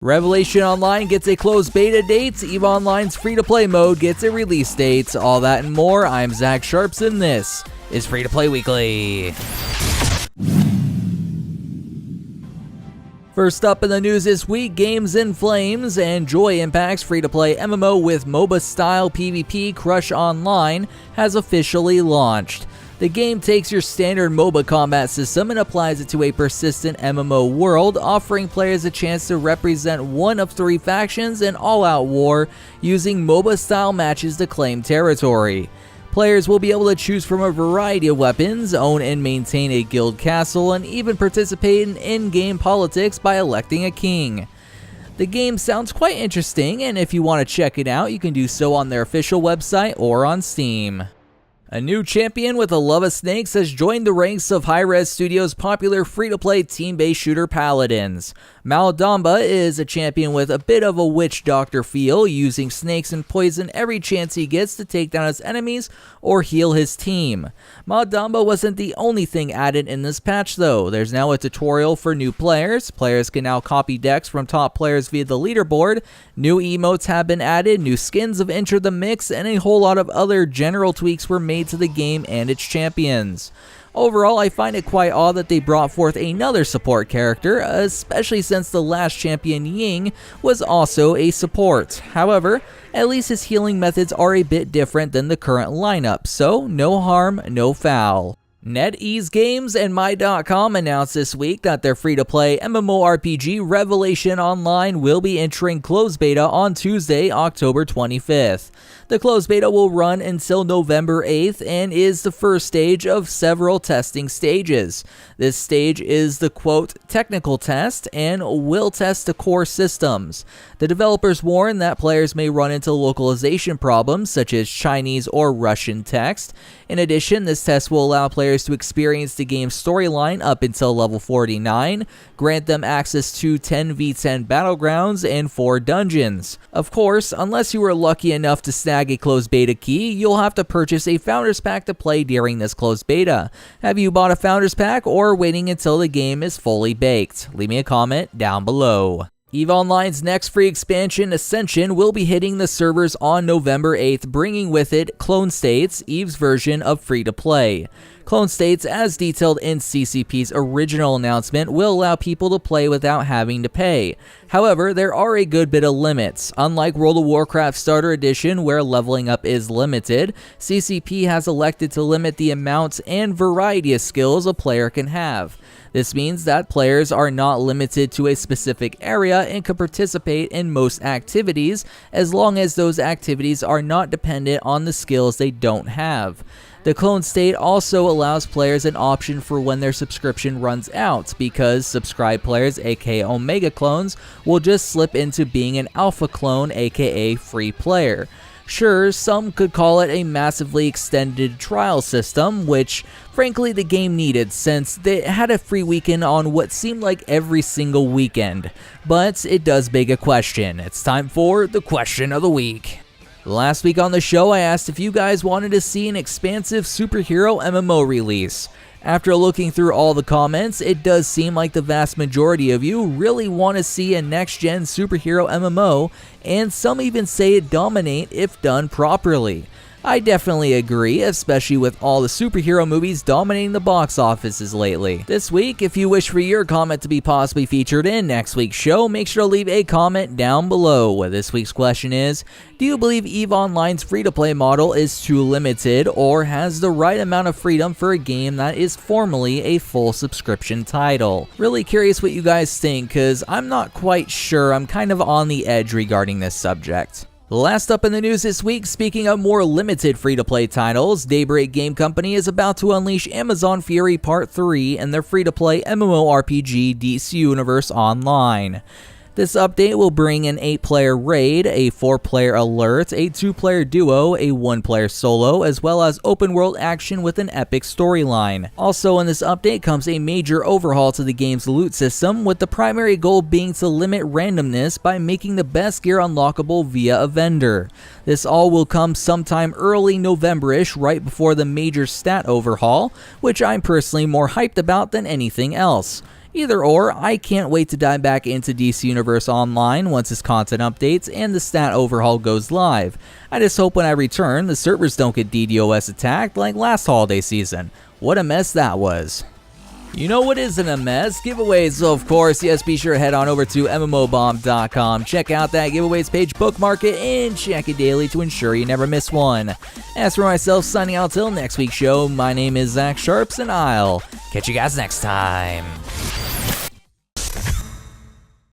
Revelation Online gets a closed beta date, EVE Online's free-to-play mode gets a release date. All that and more, I'm Zach Sharps, and this is Free-to-Play Weekly. First up in the news this week, Games in Flames and Joy Impact's free-to-play MMO with MOBA-style PvP Crush Online has officially launched. The game takes your standard MOBA combat system and applies it to a persistent MMO world, offering players a chance to represent one of three factions in all-out war using MOBA-style matches to claim territory. Players will be able to choose from a variety of weapons, own and maintain a guild castle, and even participate in in-game politics by electing a king. The game sounds quite interesting, and if you want to check it out, you can do so on their official website or on Steam. A new champion with a love of snakes has joined the ranks of hi-rez Studios' popular free-to-play team-based shooter Paladins. Maladamba is a champion with a bit of a witch doctor feel, using snakes and poison every chance he gets to take down his enemies or heal his team. Maladamba wasn't the only thing added in this patch though. There's now a tutorial for new players. Players can now copy decks from top players via the leaderboard. New emotes have been added, new skins have entered the mix, and a whole lot of other general tweaks were made to the game and its champions. Overall, I find it quite odd that they brought forth another support character, especially since the last champion Ying was also a support. However, at least his healing methods are a bit different than the current lineup, so no harm, no foul. NetEase Games and My.com announced this week that their free-to-play MMORPG Revelation Online will be entering closed beta on Tuesday, October 25th. The closed beta will run until November 8th and is the first stage of several testing stages. This stage is the quote technical test and will test the core systems. The developers warn that players may run into localization problems such as Chinese or Russian text. In addition, this test will allow players to experience the game's storyline up until level 49, grant them access to 10v10 battlegrounds and 4 dungeons. Of course, unless you were lucky enough to snag a closed beta key, you'll have to purchase a Founders Pack to play during this closed beta. Have you bought a Founders Pack or waiting until the game is fully baked? Leave me a comment down below. EVE Online's next free expansion, Ascension, will be hitting the servers on November 8th, bringing with it Clone States, EVE's version of free-to-play. Clone States, as detailed in CCP's original announcement, will allow people to play without having to pay. However, there are a good bit of limits. Unlike World of Warcraft Starter Edition, where leveling up is limited, CCP has elected to limit the amount and variety of skills a player can have. This means that players are not limited to a specific area and can participate in most activities as long as those activities are not dependent on the skills they don't have. The clone state also allows players an option for when their subscription runs out, because subscribed players, aka Omega clones, will just slip into being an alpha clone, aka free player. Sure, some could call it a massively extended trial system, which frankly the game needed since they had a free weekend on what seemed like every single weekend. But it does beg a question. It's time for the question of the week. Last week on the show, I asked if you guys wanted to see an expansive superhero MMO release. After looking through all the comments, it does seem like the vast majority of you really want to see a next-gen superhero MMO, and some even say it dominate if done properly. I definitely agree, especially with all the superhero movies dominating the box offices lately. This week, if you wish for your comment to be possibly featured in next week's show, make sure to leave a comment down below. This week's question is, do you believe EVE Online's free-to-play model is too limited or has the right amount of freedom for a game that is formally a full subscription title? Really curious what you guys think, because I'm not quite sure. I'm kind of on the edge regarding this subject. Last up in the news this week, speaking of more limited free-to-play titles, Daybreak Game Company is about to unleash Amazon Fury Part 3 and their free-to-play MMORPG DC Universe Online. This update will bring an 8-player raid, a 4-player alert, a 2-player duo, a 1-player solo, as well as open-world action with an epic storyline. Also in this update comes a major overhaul to the game's loot system, with the primary goal being to limit randomness by making the best gear unlockable via a vendor. This all will come sometime early November-ish, right before the major stat overhaul, which I'm personally more hyped about than anything else. Either or, I can't wait to dive back into DC Universe Online once its content updates and the stat overhaul goes live. I just hope when I return, the servers don't get DDoS attacked like last holiday season. What a mess that was. You know what isn't a mess? Giveaways, of course. Yes, be sure to head on over to mmobomb.com. Check out that giveaways page, bookmark it, and check it daily to ensure you never miss one. As for myself, signing out till next week's show, my name is Zach Sharps, and I'll catch you guys next time.